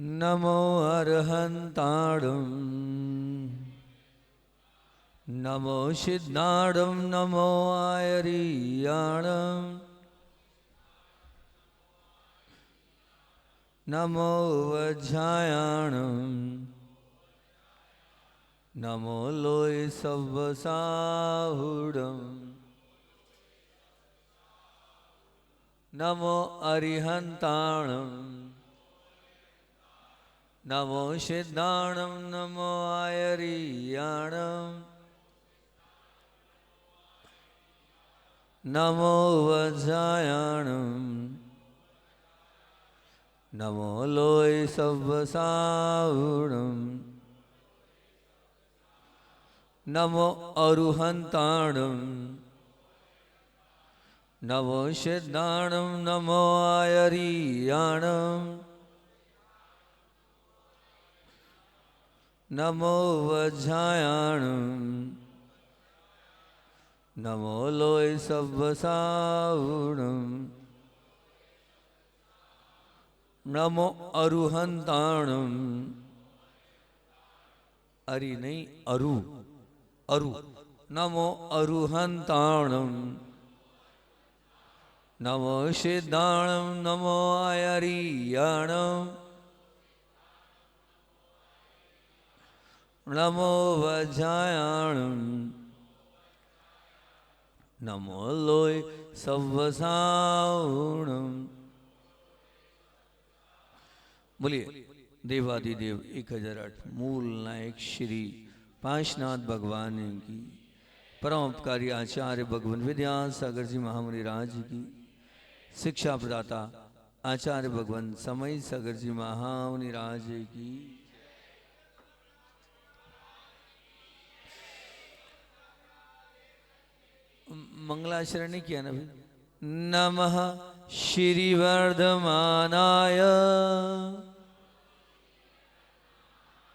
नमो अर्हन्ताणं नमो सिद्धाणं नमो आयरीयाणं नमो वज्रायाणं नमो लोय सव्वसाहुडं नमो अरिहन्ताणं नमो सिद्धाणं नमो आयरीयाणं नमो वज्रायाणं नमो लोय सव्वसाहुडं नमो अरुहन्ताणं नमो सिद्धाणं नमो आयरीयाणं नमो वज्रायाणं नमो लोय सव्वसाहुडं नमो अरुहन्ताणं अरि नहीं अरु अरु नमो अरुहन्ताणं नमो सिद्धाणं नमो आयरीयाणं नमो वज्रायाणं नमो लोय सव्वसाहुडं। बोलिए देवादिदेव 1008 मूल नायक श्री पांचनाथ भगवान की, परमोपकारी आचार्य भगवान विद्यासागर जी महामुनि राज की, शिक्षा प्रदाता आचार्य भगवान समय सागर जी महामुनि राज की। मंगलाचरण नहीं किया ना भाई। नमः श्री वर्धमानाय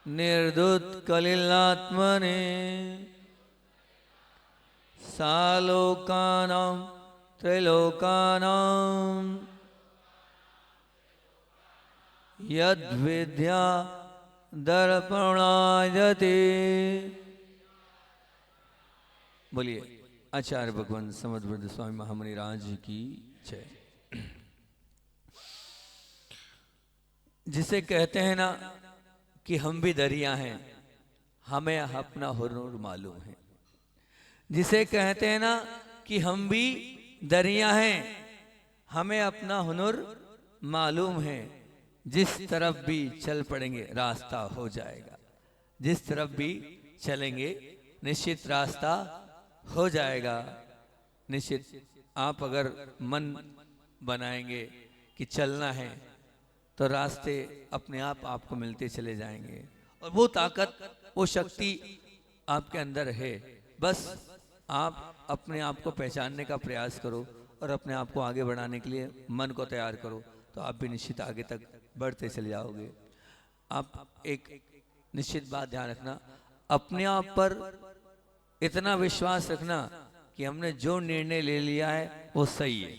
निर्दुत्कलिलात्मने सालोकानां त्रैलोकानां यद्विद्या दर्पणायते। बोलिए आचार्य भगवान समद्वृद्ध स्वामी महामुनि राज की जय। जिसे कहते हैं ना कि हम भी दरिया हैं, हमें अपना हुनर मालूम है। जिसे कहते हैं ना कि हम भी दरिया हैं, हमें अपना हुनर मालूम है। जिस तरफ भी चल पड़ेंगे रास्ता हो जाएगा, जिस तरफ भी चलेंगे निश्चित रास्ता हो जाएगा। निश्चित आप अगर मन बनाएंगे कि चलना है तो रास्ते अपने आप आपको मिलते चले जाएंगे। और वो ताकत, वो शक्ति आपके अंदर है। बस आप अपने आप को पहचानने का प्रयास करो और अपने आप को आगे बढ़ाने के लिए मन को तैयार करो, तो आप भी निश्चित आगे तक बढ़ते चले जाओगे। आप एक निश्चित बात ध्यान रखना, अपने आप पर इतना विश्वास रखना कि हमने जो निर्णय ले लिया है वो सही है।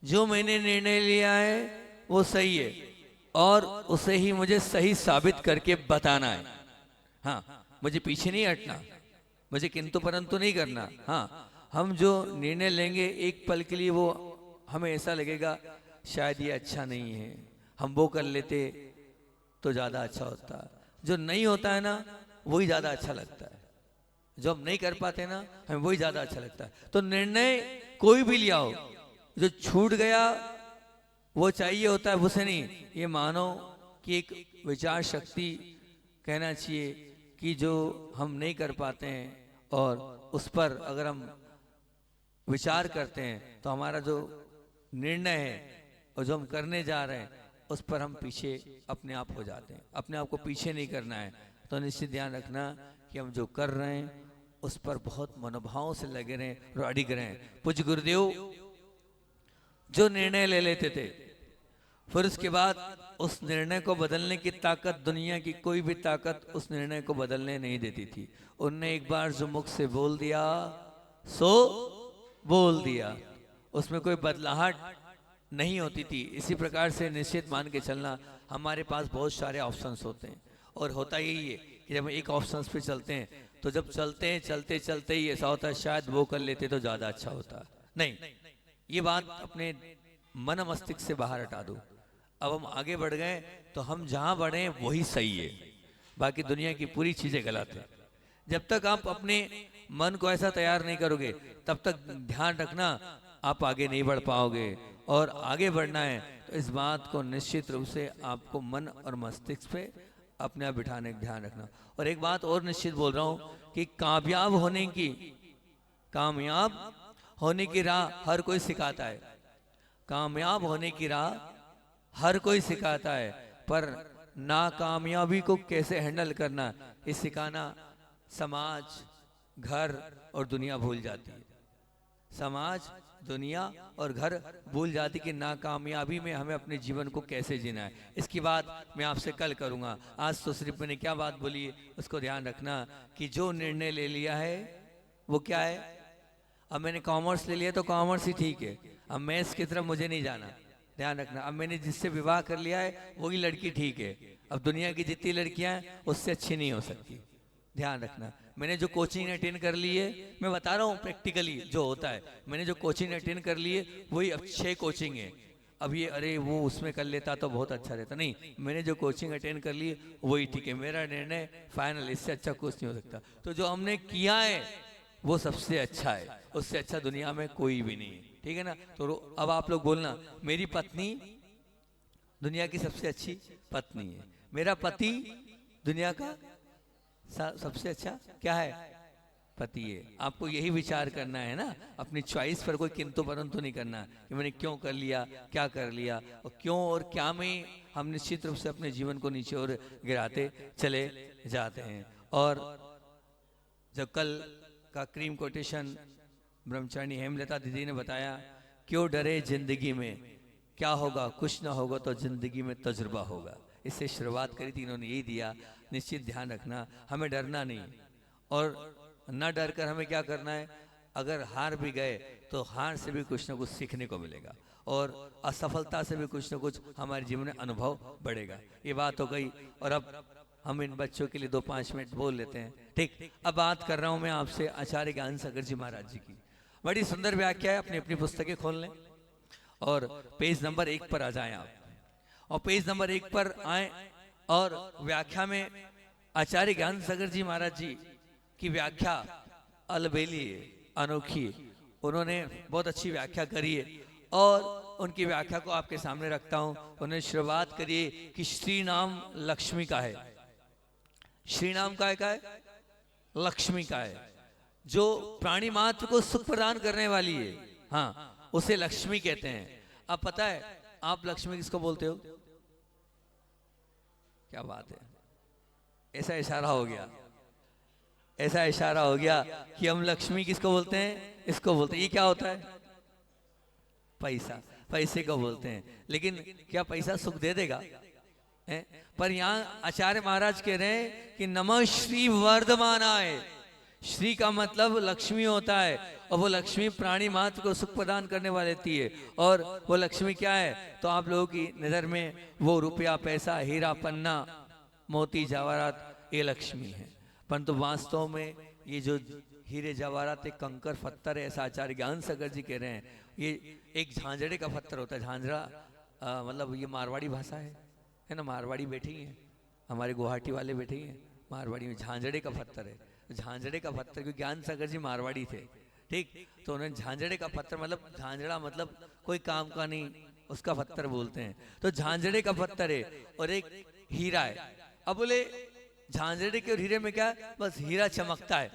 जो मैंने निर्णय लिया है वो सही है और उसे ही मुझे सही साबित करके बताना है। हाँ, मुझे पीछे नहीं हटना, मुझे किंतु परंतु नहीं करना। हाँ, हम जो निर्णय लेंगे एक पल के लिए वो हमें ऐसा लगेगा शायद ये अच्छा नहीं है, हम वो कर लेते तो ज़्यादा अच्छा होता। जो नहीं होता है ना वही ज़्यादा अच्छा लगता है, जो हम नहीं कर पाते ना हमें वही ज़्यादा अच्छा लगता है। तो निर्णय कोई भी लिया हो, जो छूट गया वो चाहिए होता है, उसे नहीं। ये मानो कि एक विचार शक्ति कहना चाहिए कि जो हम नहीं कर पाते हैं और उस पर अगर हम विचार करते हैं तो हमारा जो निर्णय है और जो हम करने जा रहे हैं उस पर हम पीछे अपने आप हो जाते हैं। अपने आप को पीछे नहीं करना है। तो निश्चित ध्यान रखना कि हम जो कर रहे हैं उस पर बहुत मनोभाव से लगे रहें और अडिग रहें। पूज्य गुरुदेव जो निर्णय ले लेते थे फिर उसके बाद उस निर्णय को बदलने की ताकत, दुनिया की कोई भी ताकत उस निर्णय को बदलने नहीं देती थी। उनने एक बार जो मुख से बोल दिया सो बोल दिया, उसमें कोई बदलाहट नहीं होती थी। इसी प्रकार से निश्चित मान के चलना, हमारे पास बहुत सारे ऑप्शंस होते हैं और होता यही है कि जब एक ऑप्शंस पे चलते हैं तो जब चलते हैं चलते चलते ही ऐसा होता है शायद वो कर लेते तो ज़्यादा अच्छा होता। नहीं, ये बात अपने मन मस्तिष्क से बाहर हटा दो। अब हम आगे बढ़ गए तो हम जहाँ बढ़े वही सही है, बाकी दुनिया की पूरी चीज़ें गलत है। जब तक आप अपने मन को ऐसा तैयार नहीं करोगे तब तक ध्यान रखना आप आगे नहीं बढ़ पाओगे। और आगे बढ़ना है तो इस बात को निश्चित रूप से आपको मन और मस्तिष्क पे अपने आप बिठाने का ध्यान रखना। और एक बात और निश्चित बोल रहा हूँ कि कामयाब होने की राह हर कोई सिखाता है। कामयाब होने की राह हर कोई सिखाता है, पर नाकामयाबी को कैसे हैंडल करना ये सिखाना समाज, घर और दुनिया भूल जाती है। समाज, दुनिया और घर भूल जाती कि नाकामयाबी में हमें अपने जीवन को कैसे जीना है। इसकी बात मैं आपसे कल करूंगा। आज तो सिर्फ मैंने क्या बात बोली है उसको ध्यान रखना कि जो निर्णय ले लिया है वो क्या है। अब मैंने कॉमर्स ले लिया तो कॉमर्स ही ठीक है, अब मैथ्स की तरफ मुझे नहीं जाना, ध्यान रखना। अब मैंने जिससे विवाह कर लिया है वही लड़की ठीक है, अब दुनिया की जितनी लड़कियां हैं उससे अच्छी नहीं हो सकती, ध्यान रखना। मैंने जो कोचिंग अटेंड कर ली है, मैं बता रहा हूँ प्रैक्टिकली जो होता है, मैंने जो कोचिंग अटेंड कर ली है वही अच्छे कोचिंग है। अब ये अरे वो उसमें कर लेता तो बहुत अच्छा रहता, नहीं, मैंने जो कोचिंग अटेंड कर ली है वही ठीक है, मेरा निर्णय फाइनल, इससे अच्छा कुछ नहीं हो सकता। तो जो हमने किया है वो सबसे अच्छा है, उससे अच्छा दुनिया में कोई भी नहीं है, ठीक है ना। तो अब आप लोग बोलना मेरी पत्नी दुनिया की सबसे अच्छी पत्नी है, मेरा पति दुनिया का सबसे अच्छा क्या है, पति है। आपको यही विचार करना है ना, अपनी चॉइस पर कोई किंतु परंतु नहीं करना कि मैंने क्यों कर लिया, क्या कर लिया और क्यों और क्या में हम निश्चित रूप से अपने जीवन को नीचे और गिराते चले जाते हैं। और जब कल का क्रीम कोटेशन ब्रह्मचारिणी हेमलता दीदी ने बताया, क्यों डरे जिंदगी में, क्या होगा कुछ ना होगा तो जिंदगी में तजुर्बा होगा, इससे शुरुआत करी थी, इन्होंने यही दिया। निश्चित ध्यान रखना, हमें डरना नहीं, और न डर कर हमें क्या करना है, अगर हार भी गए तो हार से भी कुछ ना कुछ सीखने को मिलेगा और असफलता से भी कुछ ना कुछ हमारे जीवन में अनुभव बढ़ेगा। ये बात हो गई। और अब हम इन बच्चों के लिए 2-5 मिनट बोल लेते हैं, ठीक। अब बात कर रहा हूं मैं आपसे आचार्य ज्ञान सागर जी महाराज जी की। बड़ी सुंदर व्याख्या है, अपनी अपनी पुस्तकें खोल लें और पेज नंबर 1 पर आ जाएं आप, और पेज नंबर 1 पर आए और व्याख्या में आचार्य ज्ञान सागर जी महाराज जी की व्याख्या अलबेली है, अनोखी है। उन्होंने बहुत अच्छी व्याख्या करी है और उनकी व्याख्या को आपके सामने रखता हूं। उन्होंने शुरुआत करी है कि श्री नाम लक्ष्मी का है, श्री नाम का है, लक्ष्मी का है, जो प्राणी मात्र को सुख प्रदान करने वाली है, हाँ, उसे लक्ष्मी कहते हैं। अब पता है आप लक्ष्मी किसको बोलते हो, क्या बात है, ऐसा इशारा हो गया, ऐसा इशारा हो गया कि हम लक्ष्मी किसको बोलते हैं, इसको बोलते हैं। ये क्या होता है, पैसा, पैसे को बोलते हैं। लेकिन क्या पैसा सुख दे देगा है? पर यहाँ आचार्य महाराज कह रहे हैं कि नमः श्री वर्धमानाय, श्री का मतलब लक्ष्मी होता है और वो लक्ष्मी प्राणी मात्र को सुख प्रदान करने वाली होती है। और वो लक्ष्मी क्या है, तो आप लोगों की नजर में वो रुपया, पैसा, हीरा, पन्ना, मोती, जवाहरात, ये लक्ष्मी है, परंतु वास्तव में ये जो हीरे जवाहरात एक कंकर पत्थर है, ऐसा आचार्य ज्ञान सागर जी कह रहे हैं। ये एक झांझड़े का पत्थर होता है, झांझरा मतलब ये मारवाड़ी भाषा है ना, मारवाड़ी बैठी हैं, हमारे गुवाहाटी वाले बैठे हैं मारवाड़ी में, झांझड़े का पत्थर है। झांझड़े का पत्थर, क्योंकि ज्ञान सागर जी मारवाड़ी थे, ठीक, तो उन्होंने झांझड़े का पत्थर मतलब झांझड़ा मतलब कोई काम का नहीं, उसका पत्थर बोलते हैं। तो झांझड़े का पत्थर है और एक हीरा है। अब बोले झांझड़े के और हीरे में क्या है, बस हीरा चमकता है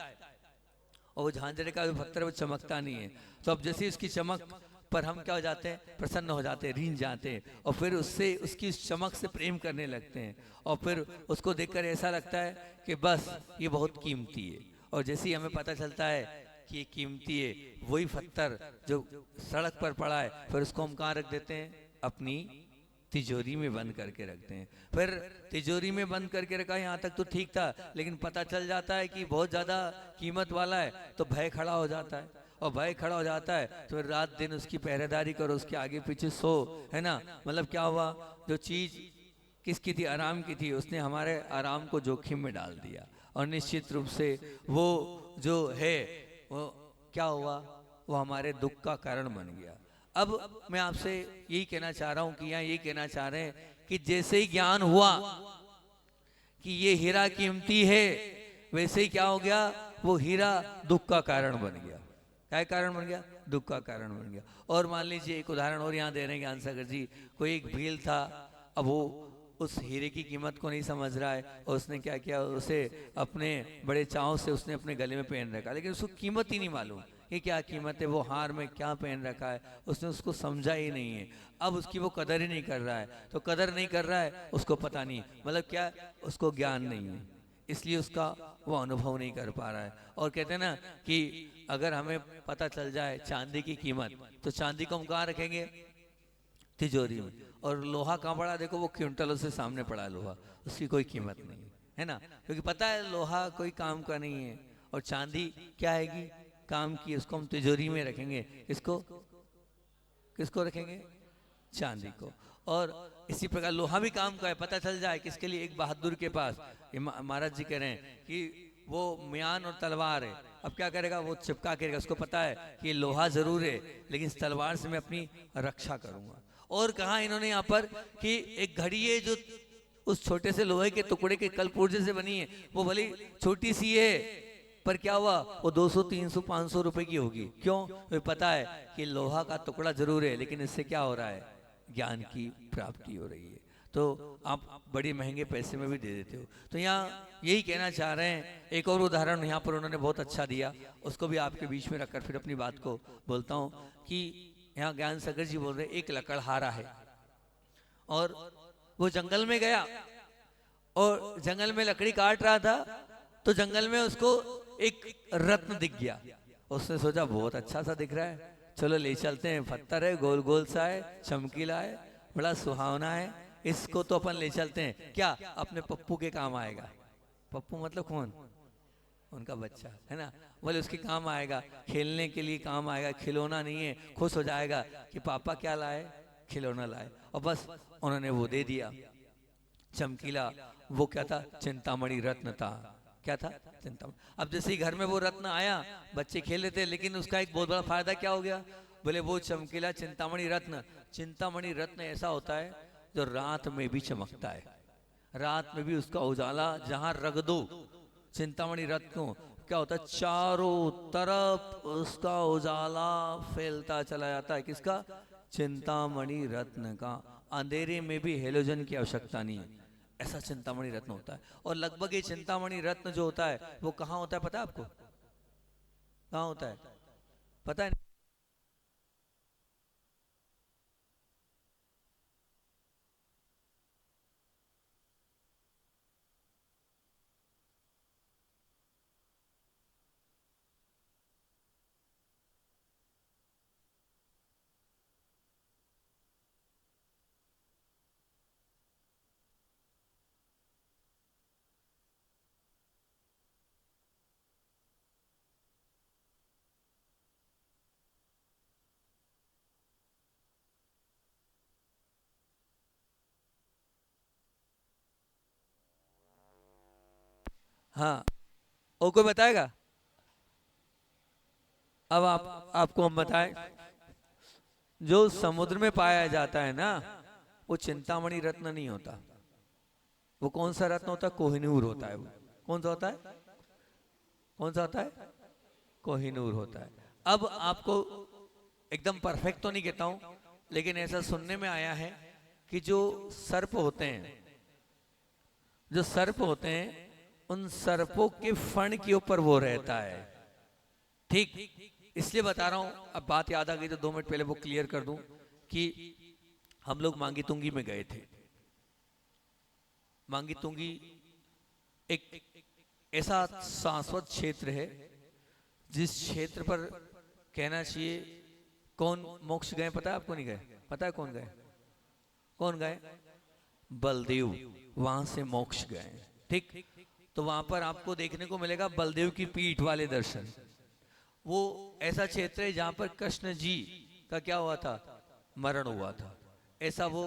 और वो झांझड़े का पत्थर वो चमकता नहीं है। तो अब जैसे उसकी चमक पर हम क्या हो जाते हैं, प्रसन्न हो जाते हैं, रीझ जाते हैं और फिर उससे उसकी चमक से प्रेम करने लगते हैं और फिर उसको देखकर ऐसा लगता है कि बस ये बहुत कीमती है। और जैसे ही हमें पता चलता है कि ये कीमती है, वही पत्थर जो सड़क पर पड़ा है फिर उसको हम कहाँ रख देते हैं, अपनी तिजोरी में बंद करके रखते हैं। फिर तिजोरी में बंद करके रखा, यहाँ तक तो ठीक था, लेकिन पता चल जाता है कि बहुत ज्यादा कीमत वाला है तो भय खड़ा हो जाता है और भाई खड़ा हो जाता है तो रात दिन उसकी पहरेदारी करो, उसके आगे पीछे सो, है ना। मतलब क्या हुआ, जो चीज किसकी थी, आराम की थी, उसने हमारे आराम को जोखिम में डाल दिया। और निश्चित रूप से वो जो है वो क्या हुआ, वो हमारे दुख का कारण बन गया। अब मैं आपसे यही कहना चाह रहा हूं कि यहाँ यही कहना चाह रहे हैं कि जैसे ही ज्ञान हुआ कि ये हीरा कीमती है, वैसे ही क्या हो गया, वो हीरा दुख का कारण बन गया। क्या कारण बन गया, दुख का कारण बन गया। और मान लीजिए एक उदाहरण और यहाँ दे रहे हैं ज्ञान सागर जी, कोई एक भील था, अब वो उस हीरे की कीमत को नहीं समझ रहा है, और उसने क्या किया, उसे अपने बड़े चाव से उसने अपने गले में पहन रखा, लेकिन उसको कीमत ही नहीं मालूम ये क्या कीमत है, वो हार में क्या पहन रखा है, उसने उसको समझा ही नहीं है। अब उसकी वो कदर ही नहीं कर रहा है, तो कदर नहीं कर रहा है, उसको पता नहीं, मतलब क्या, उसको ज्ञान नहीं है, इसलिए उसका वो अनुभव नहीं कर पा रहा है। और कहते हैं ना कि अगर हमें पता चल जाए चांदी की कीमत, तो चांदी को हम कहाँ रखेंगे, तिजोरी में। और लोहा कहाँ पड़ा, देखो वो क्विंटलों से सामने पड़ा है लोहा, उसकी कोई कीमत नहीं है ना, क्योंकि पता है लोहा कोई काम का नहीं है। और चांदी क्या आएगी, काम की, उसको हम तिजोरी में रखेंगे। किसको, किसको रखेंगे, चांदी को। और इसी प्रकार लोहा भी काम का है, पता चल जाए किसके लिए, एक बहादुर के पास महाराज जी कह रहे हैं कि वो म्यान और तलवार है, अब क्या करेगा, वो चिपका करेगा, उसको पता है कि लोहा जरूर है लेकिन इस तलवार से मैं अपनी रक्षा करूंगा। और कहा इन्होंने यहाँ पर कि एक घड़ी है जो उस छोटे से लोहे के टुकड़े के कल पुर्जे से बनी है, वो भले छोटी सी है पर क्या हुआ, वो 200 300 500 रुपए की होगी। क्यों, वो पता है कि लोहा का टुकड़ा जरूर है लेकिन इससे क्या हो रहा है, ज्ञान की प्राप्ति हो रही है, तो आप बड़ी महंगे पैसे में भी दे देते हो। तो यहाँ यही कहना चाह रहे हैं। एक और उदाहरण यहाँ पर उन्होंने बहुत अच्छा दिया, उसको भी आपके बीच में रखकर फिर अपनी बात को बोलता हूँ कि यहाँ ज्ञान सागर जी बोल रहे, एक लकड़हारा है और वो जंगल में गया और जंगल में लकड़ी काट रहा था, तो जंगल में उसको एक रत्न दिख गया। उसने सोचा बहुत अच्छा सा दिख रहा है, चलो ले चलते हैं, पत्थर है, गोल गोल सा है, चमकीला है, बड़ा सुहावना है, इसको तो अपन ले चलते हैं, क्या अपने पप्पू के काम आएगा। पप्पू मतलब कौन, उनका बच्चा है ना, बोले उसके काम आएगा, खेलने के लिए काम आएगा, खिलौना नहीं है, खुश हो जाएगा कि पापा क्या लाए, खिलौना लाए। और बस उन्होंने वो दे दिया, चमकीला, वो क्या था, चिंतामणि रत्न था। क्या था, चिंतामणि। अब जैसे ही घर में वो रत्न आया, बच्चे खेल रहे थे, लेकिन उसका एक बहुत बड़ा फायदा क्या हो गया, बोले वो चमकीला चिंतामणि रत्न, चिंतामणि रत्न ऐसा होता है जो रात में भी चमकता है, रात में भी उसका उजाला जहां रख दो चिंतामणि रत्न को, क्या होता है, चारों तरफ उसका उजाला फैलता चला जाता है। किसका, चिंतामणि रत्न का। अंधेरे में भी हेलोजन की आवश्यकता नहीं है, ऐसा चिंतामणि रत्न होता है। और लगभग ये चिंतामणि रत्न जो होता है वो कहाँ होता है पता है आपको, कहाँ होता है पता है। हाँ, और कोई बताएगा, अब आप आपको हम बताएं। जो समुद्र में पाया जाता है ना, वो चिंतामणि रत्न नहीं होता। वो कौन सा रत्न होता है, कोहिनूर होता है। वो कौन सा होता है, कौन सा होता है, कोहिनूर होता है। अब आपको एकदम परफेक्ट तो नहीं कहता हूं, लेकिन ऐसा सुनने में आया है कि जो सर्प होते हैं, जो सर्प होते हैं, उन सर्पों के फण के ऊपर वो रहता है। ठीक, इसलिए बता रहा हूं, अब बात याद आ गई तो 2 मिनट पहले वो क्लियर कर दूं कि हम लोग मांगी तुंगी में गए थे। मांगी तुंगी एक ऐसा शाश्वत क्षेत्र है जिस क्षेत्र पर कहना चाहिए, कौन मोक्ष गए पता है आपको, नहीं गए, पता है कौन गए, कौन गए, बलदेव वहां से मोक्ष गए। ठीक, तो वहां पर आपको देखने को मिलेगा बलदेव की पीठ वाले दर्शन। वो ऐसा क्षेत्र है जहां पर कृष्ण जी का क्या हुआ था, मरण हुआ था। ऐसा वो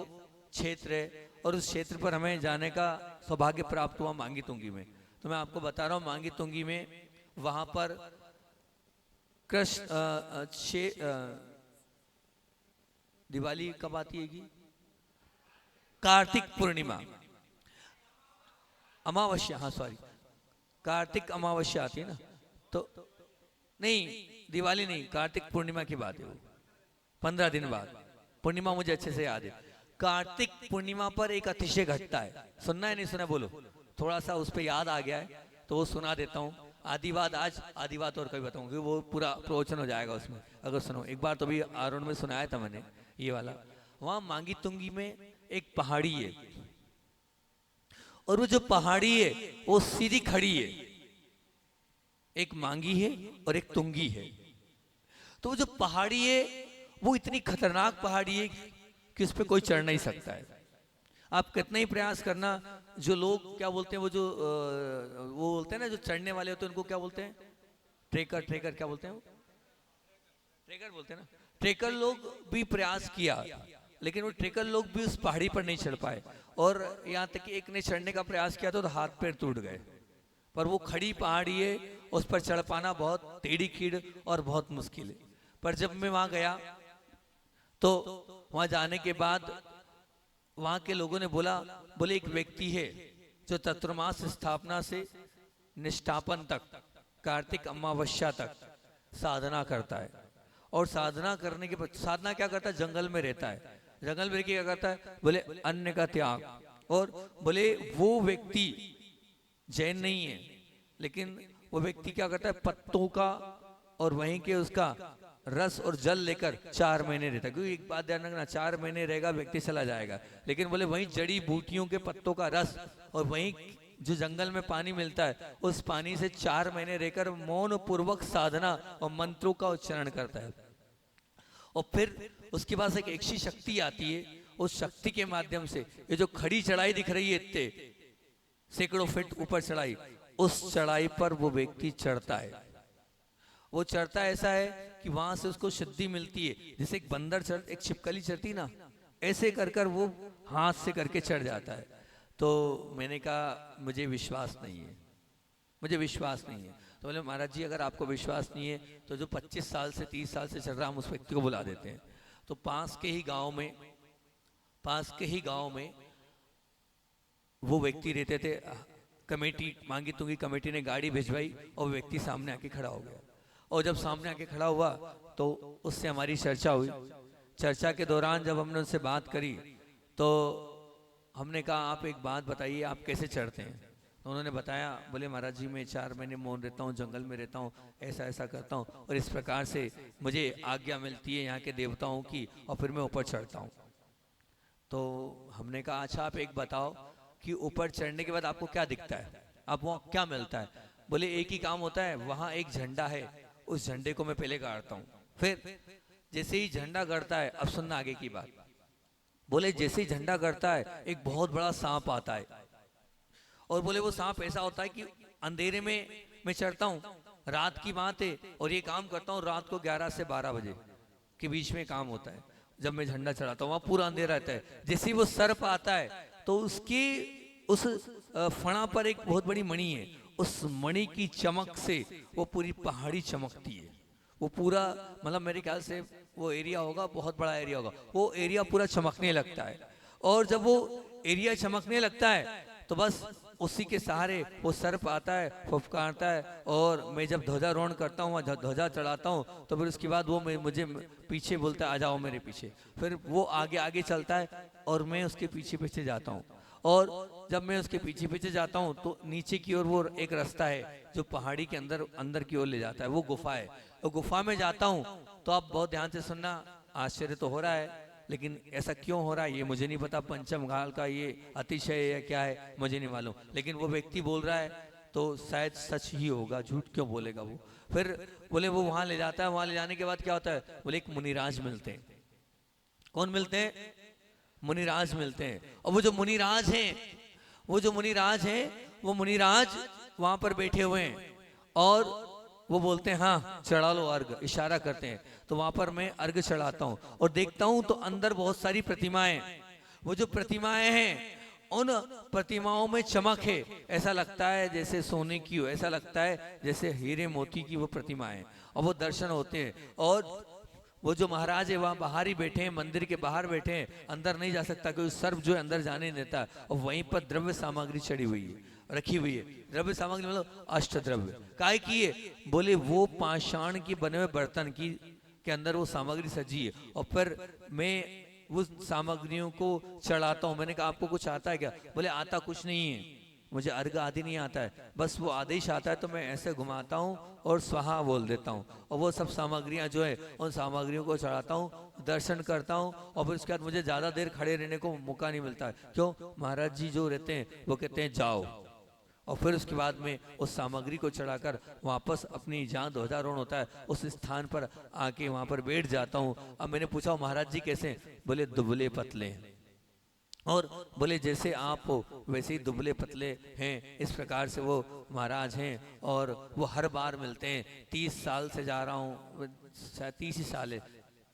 क्षेत्र है और उस क्षेत्र पर हमें जाने का सौभाग्य प्राप्त हुआ मांगी तुंगी में। तो मैं आपको बता रहा हूँ मांगी तुंगी में वहां पर कृष्ण दिवाली कब आती है कि कार्तिक पूर्णिमा, अमावस्या, हाँ सॉरी, कार्तिक अमावस्या आती है ना, तो नहीं दिवाली नहीं, कार्तिक पूर्णिमा की बात है वो, 15 दिन बाद। पूर्णिमा मुझे अच्छे से याद है। कार्तिक पूर्णिमा पर एक अतिशय घटता है, सुनना है नहीं सुना बोलो, थोड़ा सा उस पर याद आ गया है तो वो सुना देता हूँ। आधी बात आज, आधी बात और कभी बताऊंगी, वो पूरा प्रवचन हो जाएगा उसमें अगर सुनो। एक बार तो भी अरुण में सुनाया था मैंने ये वाला। वहां मांगी तुंगी में एक पहाड़ी है और वो जो पहाड़ी है वो सीधी खड़ी है, एक मांगी है और एक तुंगी है। तो वो जो पहाड़ी है वो इतनी खतरनाक पहाड़ी है कि उस पर कोई चढ़ नहीं सकता है। आप कितना ही प्रयास करना, जो लोग क्या बोलते हैं, वो जो वो बोलते हैं ना जो चढ़ने वाले होते हैं उनको क्या बोलते हैं, ट्रेकर, ट्रेकर क्या बोलते हैं वो, ट्रेकर बोलते हैं ना। ट्रेकर लोग भी प्रयास किया लेकिन वो ट्रेकर लोग भी उस पहाड़ी पर नहीं चढ़ पाए, और यहाँ तक कि एक ने चढ़ने का प्रयास किया तो हाथ पैर टूट गए। पर वो खड़ी पहाड़ी है, उस पर चढ़ पाना बहुत टेढ़ी खीड़ और बहुत मुश्किल है। पर जब मैं वहां गया तो वहां जाने के बाद वहां के लोगों ने बोले एक व्यक्ति है जो चतुर्मास स्थापना से निष्ठापन तक, कार्तिक अमावस्या तक साधना करता है। और साधना करने के बाद साधना क्या करता है, जंगल में रहता है। जंगल में क्या करता है, बोले अन्न का त्याग। और बोले वो व्यक्ति जैन नहीं है, लेकिन वो व्यक्ति क्या करता है, पत्तों का और वहीं के उसका रस और जल लेकर 4 महीने रहता है। क्योंकि एक बात ध्यान रखना, 4 महीने रहेगा व्यक्ति चला जाएगा, लेकिन बोले वहीं जड़ी बूटियों के पत्तों का रस और वहीं जो जंगल में पानी मिलता है उस पानी से 4 महीने रहकर मौन पूर्वक साधना और मंत्रों का उच्चारण करता है। और फिर उसके पास एक ऐसी शक्ति आती है, उस शक्ति के माध्यम से ये जो खड़ी चढ़ाई दिख रही है इतने सैकड़ों फीट ऊपर चढ़ाई, उस चढ़ाई पर वो व्यक्ति चढ़ता है। वो चढ़ता ऐसा है कि वहां से उसको सिद्धि मिलती है, जैसे एक बंदर चढ़, एक छिपकली चढ़ती ना, ऐसे कर कर वो हाथ से करके चढ़ जाता है। तो मैंने कहा मुझे विश्वास नहीं है, मुझे विश्वास नहीं है। तो बोले महाराज जी अगर आपको विश्वास नहीं है तो जो 25 साल से 30 साल से चल रहा हम उस व्यक्ति को बुला देते हैं। तो पास के ही गांव में वो व्यक्ति रहते थे। कमेटी मांगी तुंगी कमेटी ने गाड़ी भिजवाई और व्यक्ति सामने आके खड़ा हो गया। और जब सामने आके खड़ा हुआ तो उससे हमारी चर्चा हुई। चर्चा के दौरान जब हमने उनसे बात करी तो हमने कहा आप एक बात बताइए, आप कैसे चढ़ते हैं। तो उन्होंने बताया, बोले महाराज जी मैं 4 महीने मौन रहता हूँ, जंगल में रहता हूँ, ऐसा ऐसा करता हूँ और इस प्रकार से मुझे आज्ञा मिलती है यहाँ के देवताओं की और फिर मैं ऊपर चढ़ता हूँ। तो हमने कहा अच्छा आप एक बताओ कि ऊपर चढ़ने के बाद आपको क्या दिखता है, आप वहाँ क्या मिलता है। बोले एक ही काम होता है, वहाँ एक झंडा है, उस झंडे को मैं पहले गाड़ता हूँ, फिर जैसे ही झंडा गड़ता है, अब सुनना आगे की बात। बोले जैसे ही झंडा गड़ता है एक बहुत बड़ा सांप आता है और बोले वो सांप ऐसा होता है कि अंधेरे में मैं चढ़ता हूँ, रात की बात है और ये काम करता हूँ रात को 11 से 12 बजे के बीच में काम होता है। जब मैं झंडा चढ़ाता हूँ वहाँ पूरा अंधेरा रहता है। जैसे ही वो सर्प आता है तो उसकी उस फणा पर एक बहुत बड़ी मणि है, उस मणि की चमक से वो पूरी पहाड़ी चमकती है। वो पूरा मतलब मेरे ख्याल से वो एरिया होगा, बहुत बड़ा एरिया होगा, वो एरिया पूरा चमकने लगता है। और जब वो एरिया चमकने लगता है तो बस उसी के सहारे वो सर्प आता है, फुफकारता है और मैं जब ध्वजारोहण करता हूँ, ध्वजा चढ़ाता हूँ तो फिर उसके बाद वो मुझे पीछे बोलता है आ जाओ मेरे पीछे। फिर वो आगे आगे चलता है और मैं उसके पीछे पीछे जाता हूँ। और जब मैं उसके पीछे पीछे जाता हूँ तो नीचे की ओर वो एक रास्ता है जो पहाड़ी के अंदर की ओर ले जाता है, वो गुफा है। वो गुफा में जाता हूँ तो आप बहुत ध्यान से सुनना, आश्चर्य तो हो रहा है लेकिन ऐसा क्यों हो रहा है ये मुझे नहीं पता, पंचम घाल का ये अतिशय है या क्या है मुझे नहीं मालूम, लेकिन वो व्यक्ति बोल रहा है तो शायद सच ही होगा, झूठ क्यों बोलेगा वो। फिर बोले वो वहां ले जाता है, वहां ले जाने के बाद क्या होता है, बोले एक मुनिराज मिलते हैं। कौन मिलते हैं? मुनिराज मिलते हैं। और वो जो मुनिराज हैं वो मुनिराज वहां पर बैठे हुए हैं और वो बोलते हैं हाँ चढ़ा लो अर्घ, इशारा करते हैं। तो वहां पर मैं अर्घ चढ़ाता हूँ और देखता हूँ तो अंदर बहुत सारी प्रतिमाएं, वो जो प्रतिमाएं हैं उन प्रतिमाओं में चमक है, ऐसा लगता है जैसे सोने की हो, ऐसा लगता है जैसे हीरे मोती की वो प्रतिमाएं, और वो दर्शन होते हैं। और वो जो महाराज है वहाँ बाहर ही बैठे हैं, मंदिर के बाहर बैठे हैं, अंदर नहीं जा सकता क्योंकि सर्प जो है अंदर जाने नहीं देता। और वहीं पर द्रव्य सामग्री चढ़ी हुई है, रखी हुई है। द्रव्य सामग्री मतलब अष्ट द्रव्य काय की है? बोले वो पाषाण की बने हुए बर्तन की के अंदर वो सामग्री सजी है। और फिर मैं उस सामग्रियों को चढ़ाता हूँ। मैंने कहा आपको कुछ आता है क्या? बोले आता कुछ नहीं है, मुझे अर्घ आदि नहीं आता है, बस वो आदेश आता है तो मैं ऐसे घुमाता हूँ और स्वाहा बोल देता हूँ, और वो सब सामग्रियाँ जो है उन सामग्रियों को चढ़ाता हूँ, दर्शन करता हूँ। और फिर उसके बाद मुझे ज़्यादा देर खड़े रहने को मौका नहीं मिलता है। क्यों? महाराज जी जो रहते हैं वो कहते हैं जाओ, और फिर उसके बाद में उस सामग्री को चढ़ाकर वापस अपनी जहाँ ध्वजारोहण होता है उस स्थान पर आके वहाँ पर बैठ जाता हूँ। अब मैंने पूछा महाराज जी कैसे हैं? बोले दुबले पतले हैं, और बोले जैसे आप हो वैसे ही दुबले पतले हैं, इस प्रकार से वो महाराज हैं। और वो हर बार मिलते हैं। 30 साल से जा रहा हूँ, शायद 30 ही साल है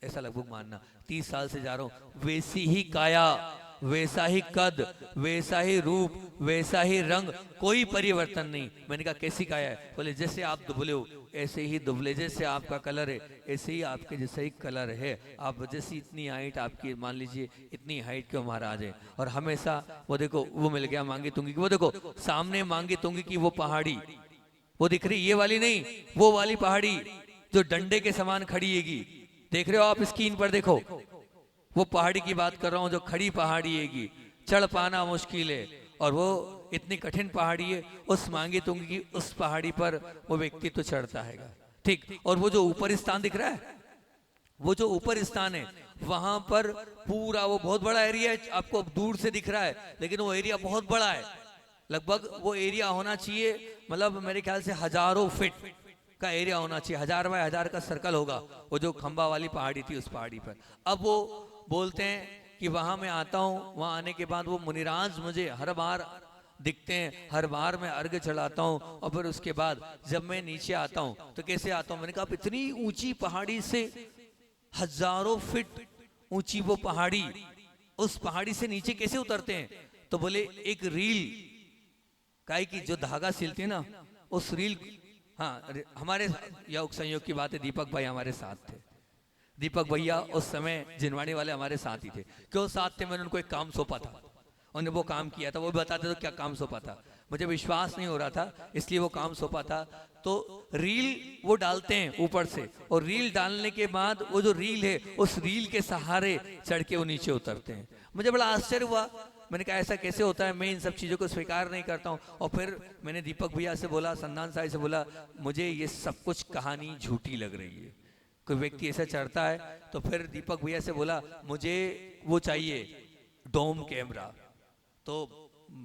ऐसा लगभग मानना, 30 साल से जा रहा हूँ, वैसी ही काया, वैसा ही कद, वैसा ही रूप, वैसा ही रंग, कोई परिवर्तन नहीं। मैंने कहा कैसी काया है? बोले जैसे आप दुबले हो ऐसे ही दुबले, जैसे आपका कलर है ऐसे ही आपके जैसे ही कलर है, आप जैसी इतनी हाइट आपकी, मान लीजिए इतनी हाइट के महाराज है। और हमेशा वो देखो वो मिल गया मांगी तुंगी की, वो देखो सामने मांगी तुंगी की वो पहाड़ी वो दिख रही, ये वाली नहीं, वो वाली पहाड़ी जो डंडे के समान खड़ी हैगी, देख रहे हो आप स्क्रीन पर देखो, वो पहाड़ी की बात कर रहा हूँ जो खड़ी पहाड़ी हैगी, चढ़ पाना मुश्किल है, और वो इतनी कठिन पहाड़ी है। उस मांगी तुंगी की उस पहाड़ी पर वो व्यक्ति तो चढ़ता है, ठीक। और वो जो ऊपर स्थान दिख रहा है, वो जो ऊपर स्थान है वहां पर पूरा वो बहुत बड़ा एरिया है, आपको दूर से दिख रहा है लेकिन वो एरिया बहुत बड़ा है। लगभग वो एरिया होना चाहिए, मतलब मेरे ख्याल से हजारों फीट का एरिया होना चाहिए, 1000 बाय 1000 का सर्कल होगा वो जो खंबा वाली पहाड़ी थी उस पहाड़ी पर। अब वो बोलते हैं कि वहां मैं आता हूँ, वहां आने के बाद वो मुनिराज मुझे हर बार दिखते हैं, हर बार मैं अर्घ चढ़ाता हूँ। और फिर उसके बाद जब मैं नीचे आता हूँ तो कैसे आता हूँ? मैंने कहा आप इतनी ऊंची पहाड़ी से, हजारों फीट ऊंची वो पहाड़ी, उस पहाड़ी से नीचे कैसे उतरते हैं? तो बोले एक रील काय की जो धागा सिलते हैं ना, उस रील, हाँ हमारे योग संयोग की बात है, दीपक भाई हमारे साथ थे। दीपक भैया उस समय जिनवाणी वाले हमारे साथ ही थे। क्यों साथ थे? मैंने उनको एक काम सौंपा था, उन्हें वो काम किया था, वो भी बताते तो क्या काम सौंपा था, मुझे विश्वास नहीं हो रहा था इसलिए वो काम सौंपा था। तो रील वो डालते हैं ऊपर से, और रील डालने के बाद वो जो रील है उस रील के सहारे चढ़ के वो नीचे उतरते हैं। मुझे बड़ा आश्चर्य हुआ, मैंने कहा ऐसा कैसे होता है, मैं इन सब चीज़ों को स्वीकार नहीं करता हूँ। और फिर मैंने दीपक भैया से बोला, संदान साहिब से बोला, मुझे ये सब कुछ कहानी झूठी लग रही है, कोई व्यक्ति ऐसा चढ़ता है। तो फिर दीपक भैया से बोला मुझे वो चाहिए डोम कैमरा। तो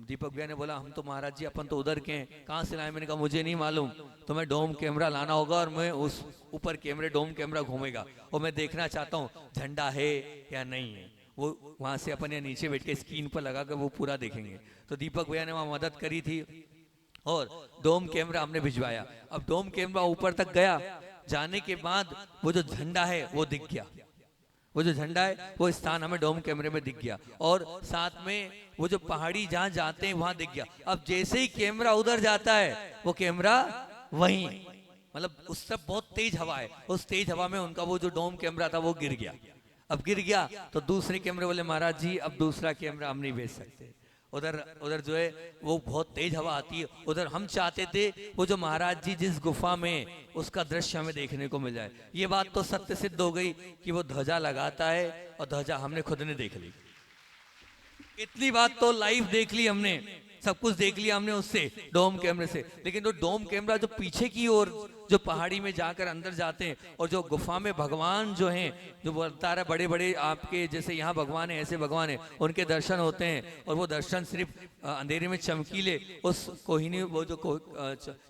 दीपक भैया ने बोला हम तो महाराज जी अपन तो उधर के हैं, कहाँ से लाए? मैंने कहा मुझे नहीं मालूम, तो मैं डोम कैमरा लाना होगा और मैं उस ऊपर कैमरे डोम कैमरा घूमेगा और मैं देखना चाहता हूँ झंडा है या नहीं है। वो वहां से अपन या नीचे बैठ के स्क्रीन पर लगा कर वो पूरा देखेंगे। तो दीपक भैया ने वहां मदद करी थी और डोम कैमरा हमने भिजवाया। अब डोम कैमरा ऊपर तक गया, जाने के बाद वो जो झंडा है वो दिख गया, वो जो झंडा है वो स्थान हमें डोम कैमरे में दिख गया, और साथ में वो जो पहाड़ी जहां जाते हैं वहां दिख गया। अब जैसे ही कैमरा उधर जाता है वो कैमरा वहीं, मतलब उस सब बहुत तेज हवा है, उस तेज हवा में उनका वो जो डोम कैमरा था वो गिर गया। अब गिर गया तो दूसरे कैमरे बोले महाराज जी अब दूसरा कैमरा हम नहीं भेज सकते, उधर उधर जो है वो बहुत तेज हवा आती है, उधर हम चाहते थे वो जो महाराज जी जिस गुफा में उसका दृश्य हमें देखने को मिल जाए। ये बात तो सत्य सिद्ध हो गई कि वो ध्वजा लगाता है और ध्वजा हमने खुद ने देख ली। इतनी बात तो लाइव देख ली हमने, सब कुछ देख लिया हमने उससे डोम कैमरे से। लेकिन जो डोम कैमरा जो पीछे की ओर जो पहाड़ी में जाकर अंदर जाते हैं और जो गुफा में भगवान जो हैं, जो बता रहा बड़े बड़े आपके जैसे यहाँ भगवान है ऐसे भगवान है, उनके दर्शन होते हैं। और वो दर्शन सिर्फ अंधेरे में चमकीले उस कोहिनी वो जो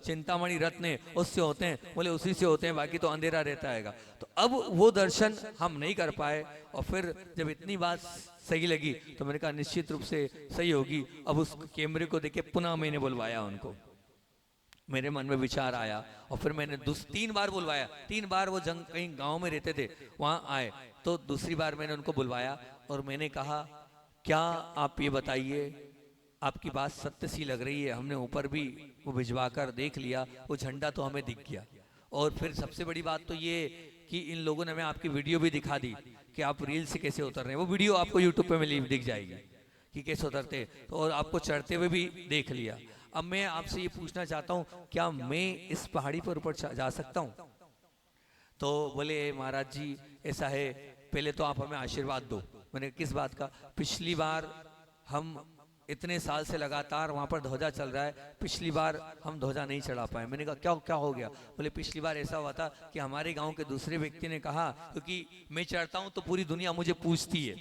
चिंतामणि रत्न है उससे होते हैं, बोले उसी से होते हैं, बाकी तो अंधेरा रहता है। तो अब वो दर्शन हम नहीं कर पाए। और फिर जब इतनी बात सही लगी तो मैंने कहा निश्चित रूप से सही होगी। अब उस कैमरे को देखे पुनः मैंने बुलवाया उनको, मेरे मन में विचार आया और फिर मैंने 3 बार बुलवाया। 3 बार वो जंग कहीं गांव में रहते थे, वहां आए तो दूसरी बार मैंने उनको बुलवाया और मैंने कहा क्या आप ये बताइए, आपकी बात सत्य सी लग रही है, हमने ऊपर भी वो भिजवा कर देख लिया, वो झंडा तो हमें दिख गया। और फिर सबसे बड़ी बात तो ये कि इन लोगों ने हमें आपकी वीडियो भी दिखा दी कि आप रील से कैसे उतर रहे हैं। वो वीडियो आपको यूट्यूब पे मिली दिख जाएगी कि कैसे उतरते, तो और आपको चढ़ते हुए भी देख लिया। अब मैं आपसे ये पूछना चाहता हूँ, क्या मैं इस पहाड़ी पर ऊपर जा सकता हूँ? तो बोले महाराज जी ऐसा है, पहले तो आप हमें आशीर्वाद दो। मैंने किस बात का? पिछली बार हम इतने साल से लगातार वहां पर ध्वजा चल रहा है, पिछली बार हम ध्वजा नहीं चढ़ा पाए। मैंने कहा क्या क्या हो गया? बोले पिछली बार ऐसा हुआ था कि हमारे गांव के दूसरे व्यक्ति ने कहा, क्योंकि मैं चढ़ता हूं तो पूरी दुनिया मुझे पूछती है,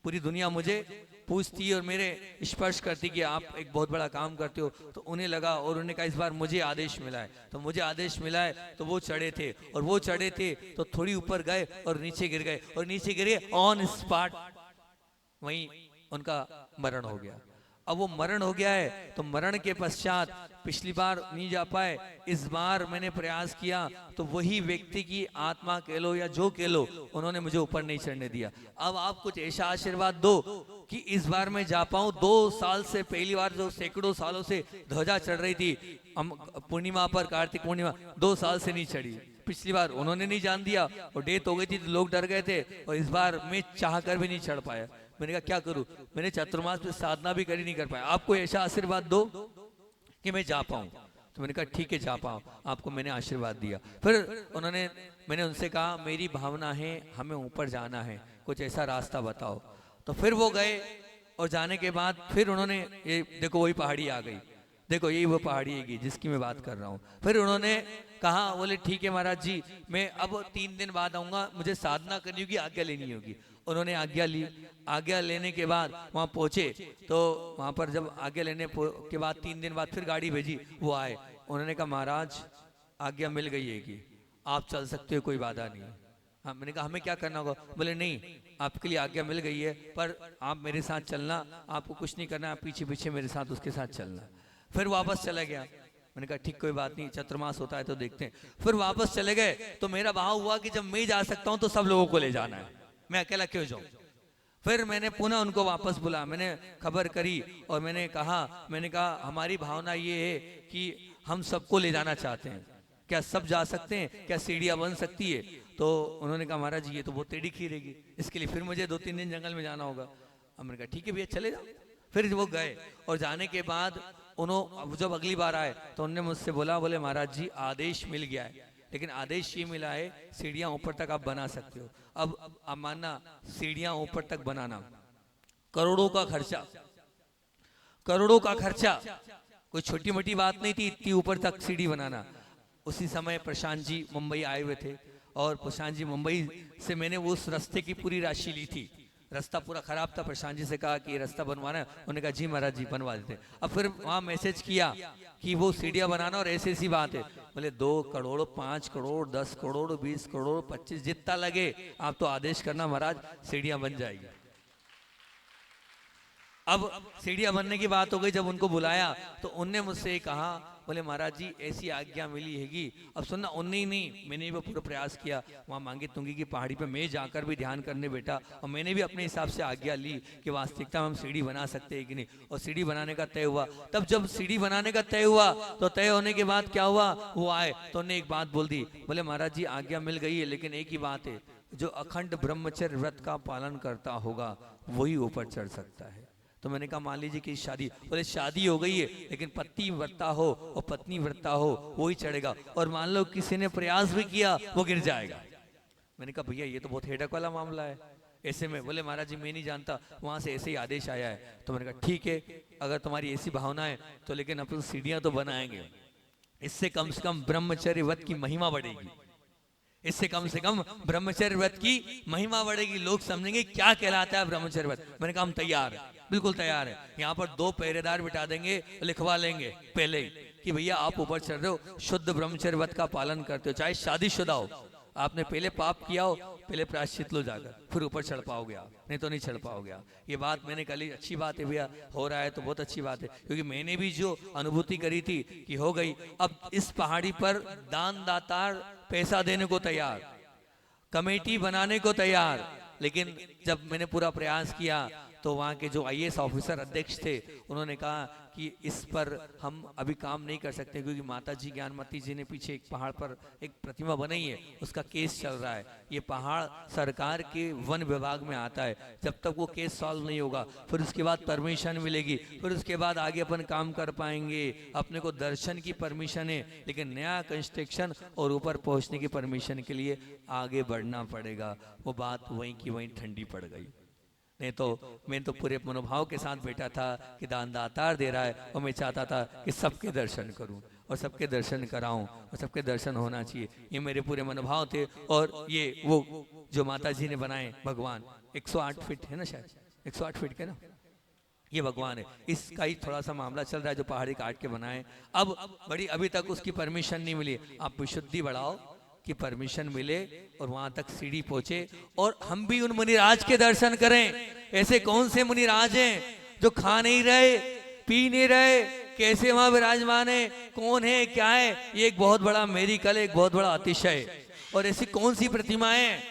पूरी दुनिया मुझे पूछती है और मेरे स्पर्श करती कि आप एक बहुत बड़ा काम करते हो। तो उन्हें लगा और उन्होंने कहा इस बार मुझे आदेश मिला है, तो मुझे आदेश मिला है। तो वो चढ़े थे और वो चढ़े थे तो थोड़ी ऊपर गए और नीचे गिर गए, और नीचे गिरे ऑन स्पॉट, वहीं उनका मरण हो गया। अब वो मरण हो गया है तो मरण के पश्चात पिछली बार नहीं जा पाए, इस बार मैंने प्रयास किया तो वही व्यक्ति की आत्मा कह लो या जो कह लो, उन्होंने मुझे ऊपर नहीं चढ़ने दिया। अब आप कुछ ऐसा आशीर्वाद दो कि इस बार मैं जा पाऊं। 2 साल से पहली बार जो सैकड़ों सालों से ध्वजा चढ़ रही थी पूर्णिमा पर, कार्तिक पूर्णिमा, 2 साल से नहीं चढ़ी। पिछली बार उन्होंने नहीं जान दिया और डेथ हो गई थी तो लोग डर गए थे, और इस बार मैं चाह कर भी नहीं चढ़ पाया। मैंने कहा क्या करूं? मैंने चतुर्मास पे साधना भी करी, नहीं कर पाया। आपको ऐसा आशीर्वाद दो कि मैं जा पाऊं। तो मैंने कहा ठीक है जा पाऊं, आपको मैंने आशीर्वाद दिया। फिर मैंने उनसे कहा मेरी भावना है हमें ऊपर जाना है, कुछ ऐसा रास्ता बताओ। तो फिर वो गए और जाने के बाद फिर उन्होंने ये देखो वही पहाड़ी आ गई, देखो यही वो पहाड़ी है जिसकी मैं बात कर रहा हूँ। फिर उन्होंने कहा, बोले ठीक है महाराज जी मैं अब 3 दिन बाद आऊंगा, मुझे साधना करनी होगी, आज्ञा लेनी होगी। उन्होंने आज्ञा ली। आज्ञा लेने के बाद वहां पहुंचे तो वहां पर जब आज्ञा लेने के बाद 3 दिन बाद फिर गाड़ी भेजी, वो आए। उन्होंने कहा महाराज आज्ञा मिल गई है कि आप चल सकते हो, कोई बाधा नहीं। हाँ, मैंने कहा हमें क्या करना होगा? बोले नहीं आपके लिए आज्ञा मिल गई है, पर आप मेरे साथ चलना, आपको कुछ नहीं करना, आप पीछे पीछे मेरे साथ उसके साथ चलना। फिर वापस चला गया। मैंने कहा ठीक कोई बात नहीं, चतुर्मास होता है तो देखते हैं। फिर वापस चले गए तो मेरा भाव हुआ कि जब मैं जा सकता हूं तो सब लोगों को ले जाना है, मैं अकेला क्यों जाऊं। फिर मैंने पुनः उनको वापस बुला, मैंने खबर करी और मैंने कहा हमारी भावना ये है कि हम सबको ले जाना चाहते हैं, क्या सब जा सकते हैं, क्या सीढ़ियां बन सकती है? तो उन्होंने कहा महाराज जी ये तो बहुत टेढ़ी खीरेगी, इसके लिए फिर मुझे 2-3 दिन जंगल में जाना होगा। मैंने कहा ठीक है भैया चले जाओ। फिर वो गए और जाने के बाद उन्होंने जब अगली बार आए तो उन्होंने मुझसे बोले महाराज जी आदेश मिल गया है, लेकिन आदेश ये मिला है सीढ़ियां ऊपर तक आप बना सकते हो। अब आप मानना सीढ़ियां ऊपर तक बनाना करोड़ों का खर्चा, करोड़ों का खर्चा, कोई छोटी मोटी बात नहीं थी इतनी ऊपर तक सीढ़ी बनाना। उसी समय प्रशांत जी मुंबई आए हुए थे और प्रशांत जी मुंबई से मैंने उस रास्ते की पूरी राशि ली थी। रास्ता पूरा खराब था, प्रशांत जी से कहा कि रास्ता बनवाना है, उन्होंने कहा जी महाराज जी बनवा देते। अब फिर वहां मैसेज किया कि वो सीढ़ियां बनाना, और ऐसी ऐसी बात है। बोले 2 करोड़ 5 करोड़ 10 करोड़ 20 करोड़ 25 जितना लगे आप तो आदेश करना महाराज, सीढ़ियां बन जाएगी। अब सीढ़ियां बनने की बात हो गई। जब उनको बुलाया तो उनने मुझसे कहा, बोले महाराज जी ऐसी आज्ञा मिली हैगी। अब सुनना, उनने ही नहीं मैंने भी पूरा प्रयास किया, वहाँ मांगे तुंगी की पहाड़ी पे मैं जाकर भी ध्यान करने बैठा और मैंने भी अपने हिसाब से आज्ञा ली कि वास्तविकता में हम सीढ़ी बना सकते हैं कि नहीं। और सीढ़ी बनाने का तय हुआ। तब जब सीढ़ी बनाने का तय हुआ तो तय होने के बाद क्या हुआ, वो आए तो उन्होंने एक बात बोल दी, बोले महाराज जी आज्ञा मिल गई है, लेकिन एक ही बात है, जो अखंड ब्रह्मचर्य व्रत का पालन करता होगा वही ऊपर चढ़ सकता है। तो मैंने कहा मान लीजिए कि शादी, बोले शादी हो गई है लेकिन पति व्रता हो और पत्नी व्रता हो वही चढ़ेगा, और मान लो किसी ने प्रयास भी किया वो गिर जाएगा। मैंने कहा भैया ये तो बहुत हेडक वाला मामला है, ऐसे में? बोले महाराज जी मैं नहीं जानता, वहां से ऐसे ही आदेश आया है। तो मैंने कहा ठीक है अगर तुम्हारी ऐसी भावना है तो, लेकिन अपन सीढ़ियां तो बनाएंगे, इससे कम से कम ब्रह्मचर्य व्रत की महिमा बढ़ेगी, इससे कम से कम ब्रह्मचर्य व्रत की महिमा बढ़ेगी, लोग समझेंगे क्या कहलाता है ब्रह्मचर्य व्रत। मैंने कहा हम तैयार है, बिल्कुल तैयार है। यहाँ पर 2 पहरेदार बिठा देंगे, लिखवा लेंगे पहले ही कि भैया आप ऊपर चढ़ रहे हो, शुद्ध ब्रह्मचर्य व्रत का पालन करते हो, चाहे शादीशुदा हो, आपने पहले पाप किया हो, पहले प्रायश्चित लो जाकर, फिर ऊपर चढ़ पाओगे आप, नहीं तो नहीं चढ़ पाओगे आप। ये बात मैंने कल ही, अच्छी बात है भैया, हो रहा है तो बहुत अच्छी बात है, क्योंकि मैंने भी जो अनुभूति करी थी कि हो गई, अब इस पहाड़ी पर दान दातार पैसा देने को तैयार, कमेटी बनाने को तैयार। लेकिन जब मैंने पूरा प्रयास किया तो वहाँ के जो आईएएस ऑफिसर अध्यक्ष थे, उन्होंने कहा कि इस पर हम अभी काम नहीं कर सकते, क्योंकि माता जी ज्ञानमती जी ने पीछे एक पहाड़ पर एक प्रतिमा बनाई है, उसका केस चल रहा है। ये पहाड़ सरकार के वन विभाग में आता है, जब तक वो केस सॉल्व नहीं होगा फिर उसके बाद परमिशन मिलेगी, फिर उसके बाद आगे अपन काम कर पाएंगे। अपने को दर्शन की परमिशन है, लेकिन नया कंस्ट्रक्शन और ऊपर पहुंचने की परमिशन के लिए आगे बढ़ना पड़ेगा। वो बात वहीं की वहीं ठंडी पड़ गई। नहीं तो मैं तो पूरे मनोभाव के साथ बैठा था कि दान दातार दे रहा है, और मैं चाहता था कि सबके दर्शन करूं और सबके दर्शन कराऊं और सबके दर्शन होना चाहिए, ये मेरे पूरे मनोभाव थे। और ये वो जो माता जी ने बनाए भगवान, 108 फीट है ना, शायद 108 फीट के ना, ये भगवान है। इसका ही थोड़ा सा मामला चल रहा है, जो पहाड़ी काट के बनाए। अब बड़ी, अभी तक उसकी परमिशन नहीं मिली। आप विशुद्धि बढ़ाओ कि परमिशन मिले और वहां तक सीढ़ी पहुंचे, और हम भी उन मुनिराज के दर्शन करें। ऐसे कौन से मुनिराज हैं जो खा नहीं रहे, पी नहीं रहे, कैसे वहां विराजमान है, कौन है, क्या है? ये एक बहुत बड़ा मेरिकल है, एक बहुत बड़ा अतिशय। और ऐसी कौन सी प्रतिमाएं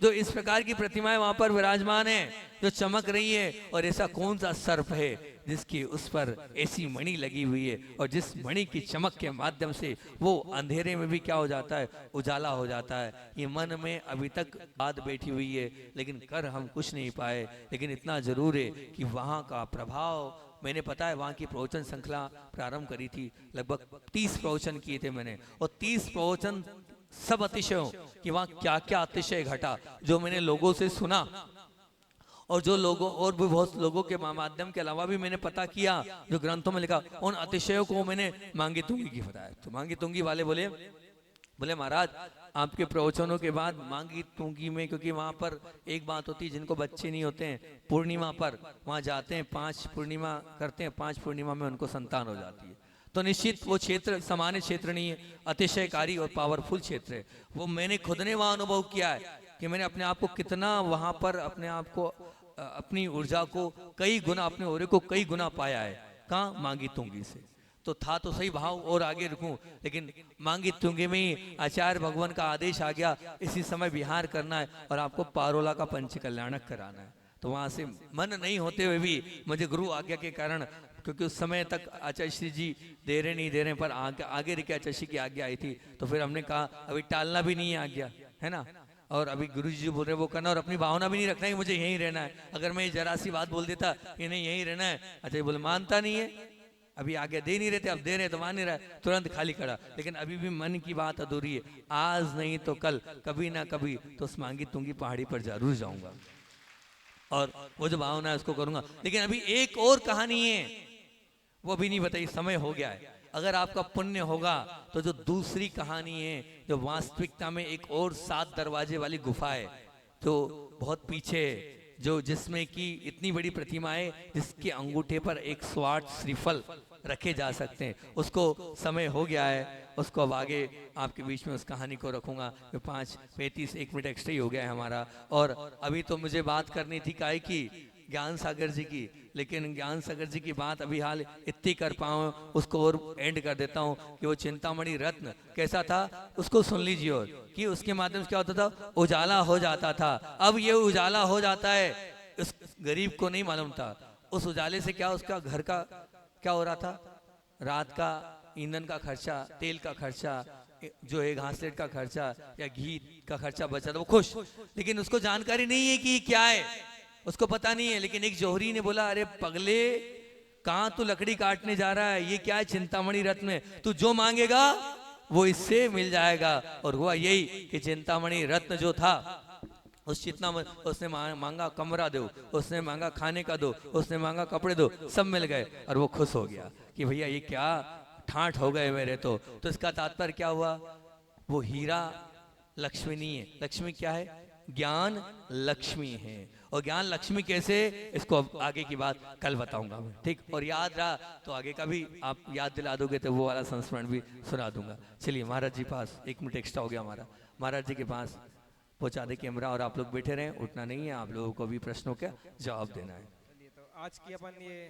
जो इस प्रकार की प्रतिमाएं वहां पर विराजमान है, जो चमक रही है? और ऐसा कौन सा सर्प है जिसकी उस पर ऐसी मणि लगी हुई है, और जिस मणि की चमक के माध्यम से वो अंधेरे में भी क्या हो जाता है, उजाला हो जाता है। ये मन में अभी तक बात बैठी हुई है, लेकिन कर हम कुछ नहीं पाए। लेकिन इतना जरूर है कि वहाँ का प्रभाव, मैंने पता है वहाँ की प्रवचन श्रृंखला प्रारंभ करी थी, लगभग 30 प्रवचन किए थे मैंने, और 30 प्रवचन सब अतिशयों कि वहाँ क्या क्या अतिशय घटा, जो मैंने लोगों से सुना, और जो लोगों और भी बहुत लोगों के माध्यम के अलावा भी मैंने पता किया, जो ग्रंथों में लिखा, उन अतिशयों को मैंने मांगी तुंगी की बताया। तो मांगी तुंगी वाले बोले महाराज, आपके प्रवचनों के बाद मांगी तुंगी में, क्योंकि वहां पर एक बात होती है, जिनको बच्चे नहीं होते हैं, पूर्णिमा पर वहां जाते हैं, 5 पूर्णिमा करते हैं, 5 पूर्णिमा में उनको संतान हो जाती है। तो निश्चित वो क्षेत्र सामान्य क्षेत्र नहीं है, अतिशयकारी और पावरफुल क्षेत्र है। वो मैंने खुद ने वहां अनुभव किया है कि मैंने अपने आप को कितना वहां पर अपने आप को, अपनी ऊर्जा को कई गुना, अपने ओरे को कई गुना पाया है। कहाँ? मांगी तुंगी से। तो था तो सही भाव, और आगे रुकूं, लेकिन मांगी तुंगी में ही आचार्य भगवान का आदेश आ गया, इसी समय विहार करना है और आपको पारोला का पंच कल्याणक कराना है। तो वहां से मन नहीं होते हुए भी मुझे गुरु आज्ञा के कारण, क्योंकि उस समय तक आचार्य श्री जी दे रहे नहीं दे रहे, पर आगे रह के आचार्य श्री की आज्ञा आई थी, तो फिर हमने कहा अभी टालना भी नहीं है आज्ञा, है ना। और अभी गुरु जी बोल रहे वो करना, और अपनी भावना भी नहीं रखना है कि मुझे यहीं रहना है। अगर मैं जरा सी बात बोल देता कि नहीं यहीं रहना है, अच्छा बोले मानता नहीं है, अभी आगे दे नहीं रहे थे, अब दे रहे तो मान नहीं रहा है, तुरंत खाली खड़ा। लेकिन अभी भी मन की बात अधूरी है, आज नहीं तो कल, कभी ना कभी तो उस मांगी तुंगी पहाड़ी पर जरूर जाऊंगा, और वो जो भावना है उसको करूंगा। लेकिन अभी एक और कहानी है, वो भी नहीं बताई, समय हो गया है। अगर आपका पुण्य होगा तो जो दूसरी कहानी है, जो वास्तविकता में एक और 7 दरवाजे वाली गुफा है, जो बहुत पीछे, जो जिसमें कि इतनी बड़ी प्रतिमा है, जिसके अंगूठे पर 108 श्रीफल रखे जा सकते हैं, उसको समय हो गया है, उसको अब आगे आपके बीच में उस कहानी को रखूंगा। 5:35 1 मिनट एक्स्ट्रा ही हो गया है हमारा। और अभी तो मुझे बात करनी थी काय की, ज्ञान सागर जी की, लेकिन ज्ञान सागर जी की बात अभी हाल इतनी कर पाऊँ, उसको और एंड कर देता हूँ कि वो चिंतामणि रत्न कैसा था उसको सुन लीजिए, और कि उसके माध्यम से क्या होता था, उजाला हो जाता था। अब ये उजाला हो जाता है, उस गरीब को नहीं मालूम था। उस उजाले से क्या उसका घर का क्या हो रहा था, रात का ईंधन का खर्चा, तेल का खर्चा, जो है घासलेट का खर्चा या घी का खर्चा बचा था, वो खुश। लेकिन उसको जानकारी नहीं है कि क्या है, उसको पता नहीं है। लेकिन एक जौहरी ने बोला, अरे पगले कहाँ तू लकड़ी काटने जा रहा है, ये क्या है चिंतामणि रत्न में, तू जो मांगेगा वो इससे मिल जाएगा। और हुआ यही कि चिंतामणि रत्न जो था, उस चितना में उसने मांगा कमरा दो, उसने मांगा खाने का दो, उसने मांगा कपड़े दो, सब मिल गए। और वो खुश हो गया कि भैया ये क्या ठाठ हो गए मेरे। तो इसका तात्पर्य क्या हुआ, वो हीरा लक्ष्मी नहीं है। लक्ष्मी क्या है? ज्ञान लक्ष्मी है। और ज्ञान लक्ष्मी कैसे, इसको अब आगे की बात कल बताऊंगा मैं, ठीक। और याद रहा तो आगे का भी आप याद दिला दोगे तो वो वाला संस्मरण भी सुना दूंगा। चलिए महाराज जी पास 1 मिनट एक्स्ट्रा हो गया हमारा। महाराज जी के पास पहुंचा दे कैमरा और आप लोग बैठे रहें, उठना नहीं है, आप लोगों को भी प्रश्नों का जवाब देना है। चलिए तो आज की अपन ये